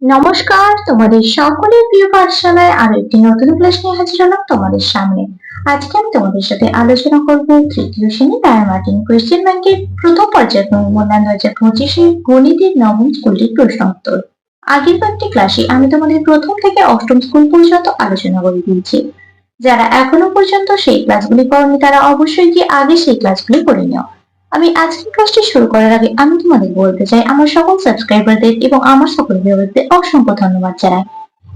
নমস্কার, তোমাদের সকলের প্রিয় পাঠশালায় আরো একটি নতুন ক্লাস নিয়ে হাজির হলাম তোমাদের সামনে। আজকে আমি তোমাদের সাথে আলোচনা করব তৃতীয় শ্রেণী প্যারামার্টিন কোয়েশ্চেন ব্যাংকের প্রথম পর্যায়ক্রমিক মূল্যায়ন 2025 গণিতের নবম স্কুলটির প্রশ্ন উত্তর। আগের কয়েকটি ক্লাসে আমি তোমাদের প্রথম থেকে অষ্টম স্কুল পর্যন্ত আলোচনা করে দিয়েছি। যারা এখনো পর্যন্ত সেই ক্লাসগুলি করনি তারা অবশ্যই গিয়ে আগে সেই ক্লাসগুলি করে নিও। আমি আজকের ক্লাসটি শুরু করার আগে আমি তোমাদের বলতে চাই আমার সকল সাবস্ক্রাইবারদের এবং আমার সকল ভিউয়ারদের অসংখ্য ধন্যবাদ জানাই।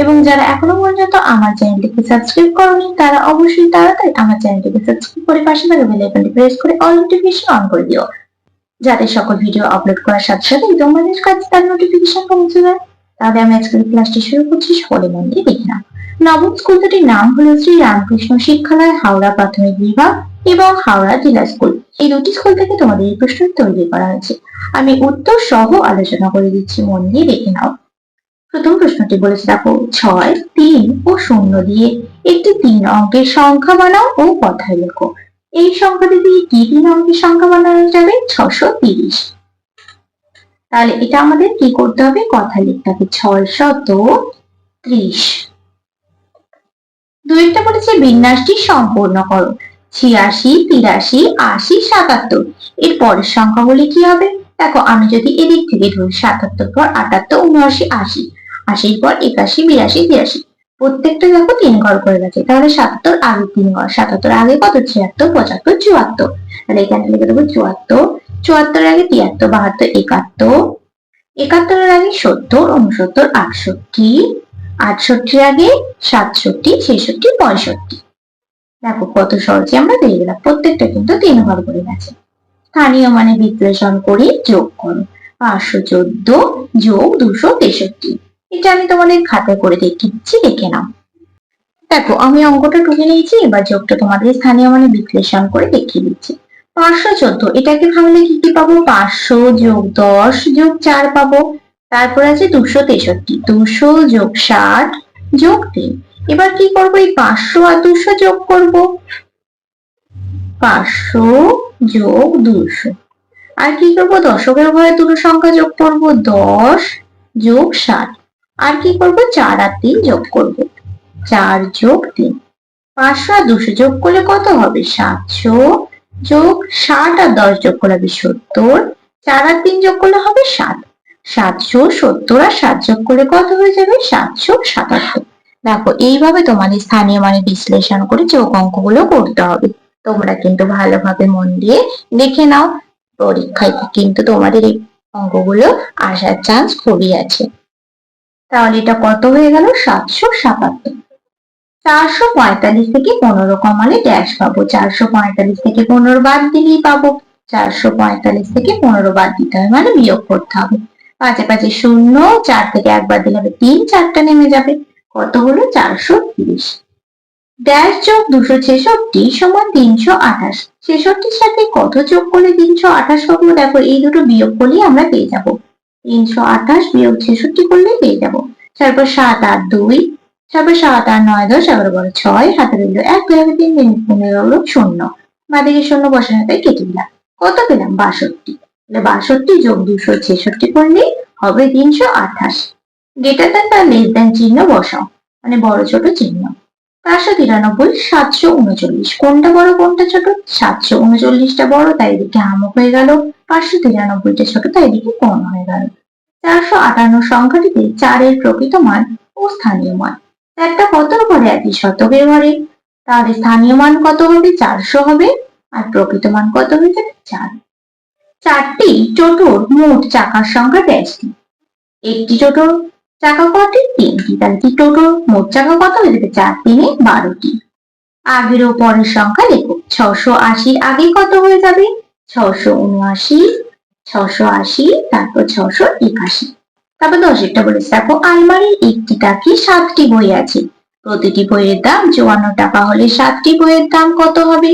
এবং যারা এখনো পর্যন্ত আমার চ্যানেলটিকে সাবস্ক্রাইব করনি তারা অবশ্যই তাড়াতাড়ি আমার চ্যানেলটিকে সাবস্ক্রাইব করে পাশে থাকা বেল আইকনটি প্রেস করে অল নোটিফিকেশন অন করে দিও, যাতে সকল ভিডিও আপলোড করার সাথে সাথে তোমাদের কাছে তার নোটিফিকেশন পৌঁছে যায়। তাহলে আমি আজকের ক্লাসটি শুরু করছি, সকলে মন দিয়ে দেখে নাও। নবম স্কুল দুটির নাম হলো শ্রী রামকৃষ্ণ শিক্ষালয়, হাওড়া প্রাথমিক বিভাগ এবং হাওড়া জেলা স্কুল। এই দুটি স্কুল থেকে তোমাদের এই প্রশ্ন তৈরি করা হয়েছে। আমি উত্তর সহ আলোচনা করে দিচ্ছি, মন দিয়ে দেখে নাও। প্রথম প্রশ্নটি বলেছে দেখো, 6, 3 ও 0 দিয়ে একটি 3 অঙ্কের সংখ্যা বানাও ও কথায় লেখো। এই সংখ্যাটি দিয়ে কি 3 অঙ্কের সংখ্যা বানানো যাবে? 630। তাহলে এটা আমাদের কি করতে হবে? কথায় লিখতে হবে 630। দুইটা বলেছে বিন্যাসটি সম্পূর্ণ করো। 86, 83, 80, 77। এর পরের সংখ্যাগুলি কি হবে? দেখো আমি যদি এদিক থেকে ধরি 77 পর 78, 79, 80, 80 পর 81, 82, 83। প্রত্যেকটা দেখো 3 ঘর করে গেছে, তাহলে 77 আগে 3 ঘর। 77 আগে কত? 76, 75, 74। তাহলে এখানে লিখে দেবো 74, 74 আগে 73, 72, 71, 71 এর আগে 70, 69, 68, 68 আগে 67, 66, 65। দেখো কত সহজে আমরা পেয়ে গেলাম। প্রত্যেকটা কিন্তু 3 ঘর করে গেছে। স্থানীয় মানে বিশ্লেষণ করে যোগ করো। 514 যোগ 263। এটা আমি তোমাদের খাতায় করে দেখিয়ে দিচ্ছি, দেখে নাও। দেখো আমি অঙ্কটা টুকে নিয়েছি, এবার যোগটা তোমাদের স্থানীয় মানে বিশ্লেষণ করে দেখিয়ে দিচ্ছি। 514 এটাকে ভাঙলে কি কি পাবো? 500 যোগ 10 যোগ 4 পাবো। তারপর আছে 263, 200 যোগ 60 যোগ 3। এবার কি করবো? এই 500 আর 200 যোগ করব। 500 যোগ 200। আর কি করবো? দশকের ঘরে দুটো সংখ্যা যোগ করব, 10 যোগ 60। আর কি করব? 4 আর 3 যোগ করব, 4 যোগ 3। 500 আর 200 যোগ করলে কত হবে? 700 যোগ 60 আর 10 যোগ করলে হবে 70। 4 আর 3 যোগ করলে হবে 7। 770 আর 7 যোগ করলে কত হয়ে যাবে? 777। দেখো এইভাবে তোমাদের স্থানীয় মানে বিশ্লেষণ করে যোগ অঙ্কগুলো করতে হবে। তোমরা কিন্তু ভালোভাবে মন দিয়ে দেখে নাও, পরীক্ষায় কিন্তু তোমাদের এই অঙ্কগুলো আসার চান্স খুবই আছে। তাহলে এটা কত হয়ে গেল? 777। 445 থেকে 15 কমালে ড্যাশ পাবো। 445 থেকে 15 বাদ দিলেই পাবো। 445 থেকে 15 বাদ দিতে হবে মানে বিয়োগ করতে হবে। 5 এ 5 শূন্য, 4 থেকে একবার দিলে হবে 3, 4টা নেমে যাবে। কত হলো? 430। ড্যাশ যোগ 266 সমান 328। 66 সাথে কত যোগ করলে 328 পাবো? দেখো এই দুটো বিয়োগ করলেই আমরা পেয়ে যাব। 328 বিয়োগ 66 করলে পেয়ে যাব। তারপর 7 আর 2, তারপর 7 আর 9, 10, 11 12, 6, হাতে রইল 1, 2 হবে 3, 3 হলো 0। বাদিকে শূন্য বসানো তাই কেটে দিলাম। কত পেলাম? 62। তাহলে 62 যোগ 266 করলে হবে 328। গ্রেটার দ্যান বা লেস দ্যান চিহ্ন বসাও, মানে বড় ছোট চিহ্ন। 593, 739। কোনটা বড় কোনটা ছোট? 739টা বড়, তাই এদিকে হামক হয়ে গেল। 593টা ছোট, তাই এদিকে কোণ হয়ে গেল। 458 সংখ্যাটিতে 4 এর প্রকৃত মান ও স্থানীয় মান। একটা কতর ঘরে আছে? শতকের ঘরে। তাহলে স্থানীয় মান কত হবে? 400 হবে। আর প্রকৃত মান কত হয়ে যাবে? 4। 4টি টোটোর মোট চাকার সংখ্যা ড্যাশটি। একটি টোটোর চাকা কটি? 3টি। তাহলে কি টোটোর মোট চাকা কত হয়ে যাবে? 4 3 12টি। আগের ও পরের সংখ্যা লেখো। 680 আগে কত হয়ে যাবে? 679, 680, তারপর 681। তারপর 10টা বলেছে দেখো, আলমারির একটি তাকে 7টি বই আছে। প্রতিটি বইয়ের দাম 54 টাকা হলে 7টি বইয়ের দাম কত হবে?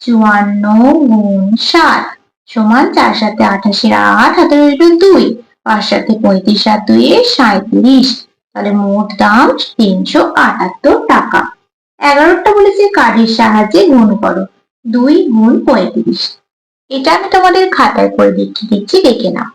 54 গুণ 7 সমান 4 7 28, 8 হাতে রইল 2, 5 7 35 আর 2 37। তাহলে মোট দাম 378 টাকা। 11টা বলেছে কার্ডের সাহায্যে গুণ করো। 2 গুণ 35। এটা আমি তোমাদের খাতায় করে দেখিয়ে দিচ্ছি, দেখে নাও।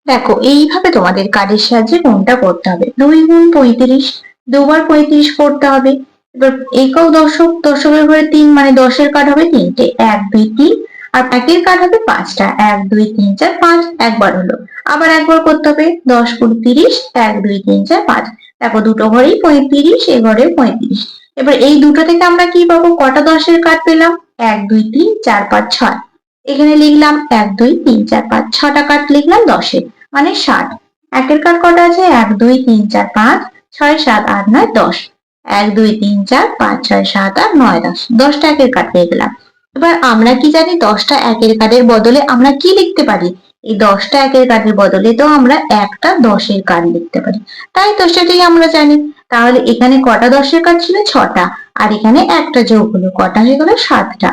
দেখো এইভাবে তোমাদের কার্ডের সাহায্যে গুণটা করতে হবে। 2 গুণ 35, দুবার 35 করতে হবে। এবার একক দশক, দশকের ঘরে 3 মানে 10 এর কার্ড হবে 3টে, 1 2 3, আর একের কার্ড হবে 5টা, 1 2 3 4 5, একবার হলো। আবার একবার করতে হবে 10 গুণ 30, 1 2 3 4 5। দেখো দুটো ঘরেই 35, এ ঘরে 35। এবার এই দুটো থেকে আমরা কি পাবো? কটা 10 এর কার্ড পেলাম? 1 2 3 4 5 6। এখানে লিখলাম 1 2 3 4 5, 6টা কার্ড লিখলাম 10-এর, মানে 60। একের কার্ড কটা আছে? 1 2 3 4 5 6 7 8 9 10। 1 2 3 4 5 6 7 8 9 10, 10টা একের কার্ড পেয়ে গেলাম। এবার আমরা কি জানি 10টা একের কার্ডের বদলে আমরা কি লিখতে পারি? এই 10টা একের কার্ডের বদলে তো আমরা একটা 10-এর কার্ড লিখতে পারি, তাই তো সেটাই আমরা জানি। তাহলে এখানে কটা 10-এর কার্ড ছিল? 6টা, আর এখানে একটা যোগ হলো, কটা হয়ে গেল? 7টা।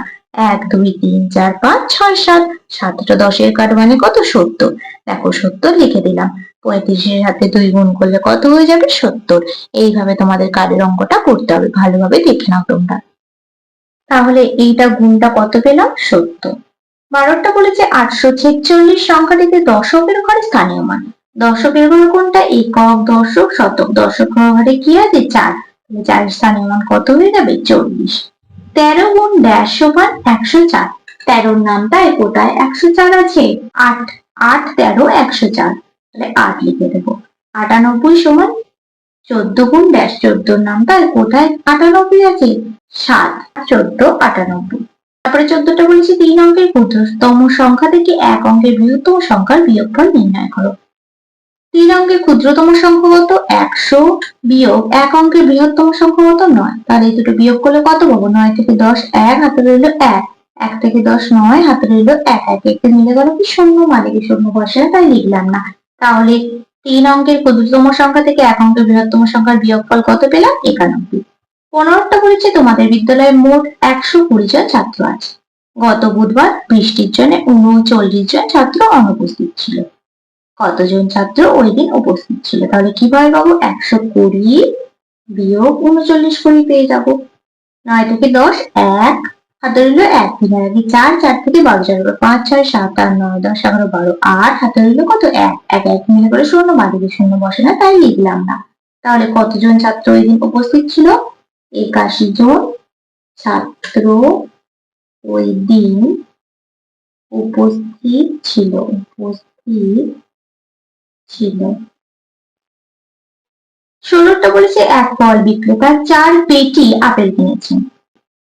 1 2 3 4 5 6 7, 7টা 10-এর কার্ড মানে কত? 70। দেখো 70 লিখে দিলাম। 35-এর সাথে 2 গুণ করলে কত হয়ে যাবে? 70। এইভাবে তোমাদের কার্ডের অঙ্কটা করতে হবে, ভালোভাবে দেখে নাও তোমরা। তাহলে এইটা গুণটা কত পেলাম? 70। 12টা বলেছে 846 সংখ্যাটিতে দশকের ঘরে স্থানীয় মান। দশকের ঘরে কোনটা? একক, দশক, শতক। দশকের ঘরে কি আছে? 4। 4 স্থানীয় মান কত হয়ে যাবে? 40। 13 গুণ ড্যাশ সমান 104। 13-র নামটায় কোথায় 104 আছে? 8। 8 13 104, তাহলে 8 লিখে দেবো। 98 সমান 14 গুণ ড্যাশ, 14-র নামটায় কোথায় 98 আছে? 7। 14 98। তারপরে 14টা বলেছি 3 অঙ্কের ক্ষুদ্রতম সংখ্যা থেকে 1 অঙ্কের বৃহত্তম সংখ্যার বিয়োগফল নির্ণয় করো। 3 অঙ্কের ক্ষুদ্রতম সংখ্যা কত? 100 বিয়োগ 1 অঙ্কের বৃহত্তম সংখ্যা কত? 9। তাহলে এই দুটো বিয়োগ করলে কত পাবো? 9 থেকে 10 1, হাতে রইল 1। 1 থেকে 10 9, হাতে রইল 1। 1 1 মিলে গেল কি? শূন্য, মানে কি শূন্য বসে, তাই লিখলাম না। তাহলে 3 অঙ্কের ক্ষুদ্রতম সংখ্যা থেকে 1 অঙ্কের বৃহত্তম সংখ্যার বিয়োগফল কত পেলাম? 91। 15টা বলেছে তোমাদের বিদ্যালয়ে মোট 120 জন ছাত্র আছে। গত বুধবার বৃষ্টির জন্য 39 জন ছাত্র অনুপস্থিত ছিল। কতজন ছাত্র ওই দিন উপস্থিত ছিল? তাহলে কিভাবে পাবো? 120 বিয়োগ 39 করে পেয়ে যাবো। 9 থেকে 10 1, হাতে রইল 1, 3 আর 4, 4 থেকে 12 4 5 6 7 8 9 10 11 12 8, হাতে রইল কত? 1। 1 1 মিলে করে শূন্য, বাদিকে শূন্য বসে না, তাই লিখলাম না। তাহলে কতজন ছাত্র ওই দিন উপস্থিত ছিল? 81 জন ছাত্র ওই দিন উপস্থিত ছিল। উপস্থিত ছিল। 16টা বলেছে এক ফল বিক্রেতা 4 পেটি আপেল কিনেছেন।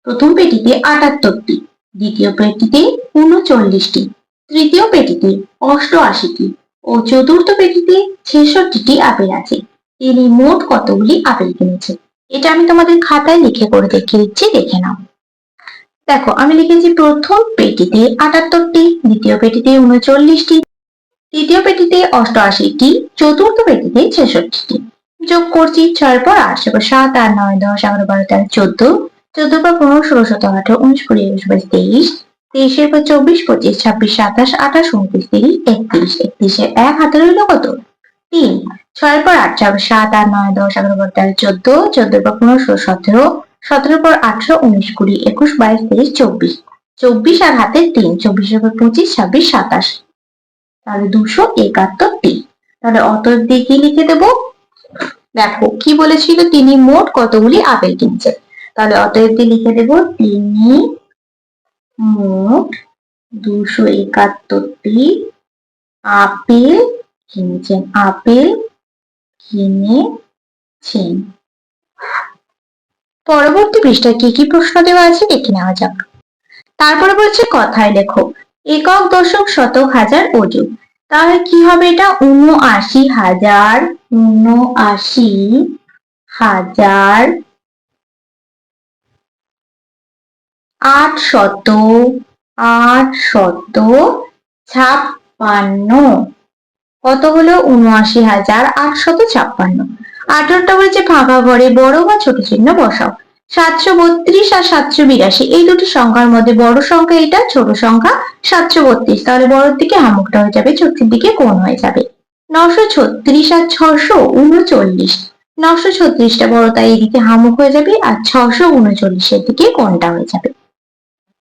প্রথম পেটিতে 78টি, দ্বিতীয় পেটিতে 39টি, তৃতীয় পেটিতে 88টি ও চতুর্থ পেটিতে 66টি আপেল আছে। তিনি মোট কতগুলি আপেল কিনেছেন? এটা আমি তোমাদের খাতায় লিখে করে দেখিয়ে দিচ্ছি, দেখে নাও। দেখো আমি লিখেছি প্রথম পেটিতে 78টি, দ্বিতীয় পেটিতে 39টি, তৃতীয় পেটিতে 88টি, চতুর্থ পেটিতে 66টি। যোগ করছি 6 পর 8, 7 8 9 10 11 12 13 14, 14 পর 15 16 17 18 19 20 21 22 23, 23 পর 24 25 26 27 28 29 30 31, 31 এর 1 হাতে রইল কত? 3। 6 পর 8 7 8 9 10 11 12 13 14, 14 পর 15 16 17, 17 পর 18 19 20 21 22 23 24, 24 আর হাতে 3, 24 পর 25 26 27, তাহলে 271টি। তাহলে অতএব দিয়ে কি লিখে দেব? দেখো কি বলেছিল? তিনি মোট কতগুলি আপেল কিনছেন। তাহলে অতএব দিয়ে লিখে দেব তিনি মোট 271টি আপেল কিনেছেন। আপেল কিনেছেন। পরবর্তী পৃষ্ঠায় কি কি প্রশ্ন দেওয়া আছে দেখে নেওয়া যাক। তারপরে বলছে কথায় লেখো একক, দশক, শতক, হাজার ও যুগ। তাহলে কি হবে এটা? 79,000, 79,000, 856। কত হলো? 79,856। 18টা বলেছে ফাঁকা ঘরে বড় বা ছোট চিহ্ন বসাও। 732 আর 782, এই দুটি সংখ্যার মধ্যে বড় সংখ্যা এটা, ছোট সংখ্যা 732, তাহলে বড়র দিকে হামুকটা হয়ে যাবে, ছোটর দিকে কোণ হয়ে যাবে। 936 আর 639, 936টা বড়, তাই এদিকে হামুক হয়ে যাবে, আর 639-এর দিকে কোণটা হয়ে যাবে।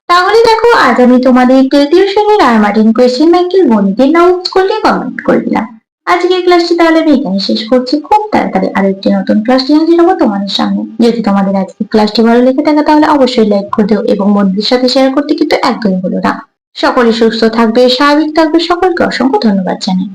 তাহলে দেখো আজ আমি তোমাদের তৃতীয় শ্রেণীর রায়মার্টিন কোয়েশ্চেন ব্যাংকের গণিতের নোটস করলে কমপ্লিট করে দিলাম। আজকের ক্লাসটি তাহলে আমি এখানে শেষ করছি। খুব তাড়াতাড়ি আরো একটি নতুন ক্লাস নিয়ে হাজির হবো তোমাদের সামনে। যদি তোমাদের আজকের ক্লাসটি ভালো লেগে থাকে তাহলে অবশ্যই লাইক করে দিও এবং বন্ধুদের সাথে শেয়ার করতে কিন্তু একদমই ভুলো না। সকলে সুস্থ থাকবে, স্বাভাবিক থাকবে। সকলকে অসংখ্য ধন্যবাদ জানাই।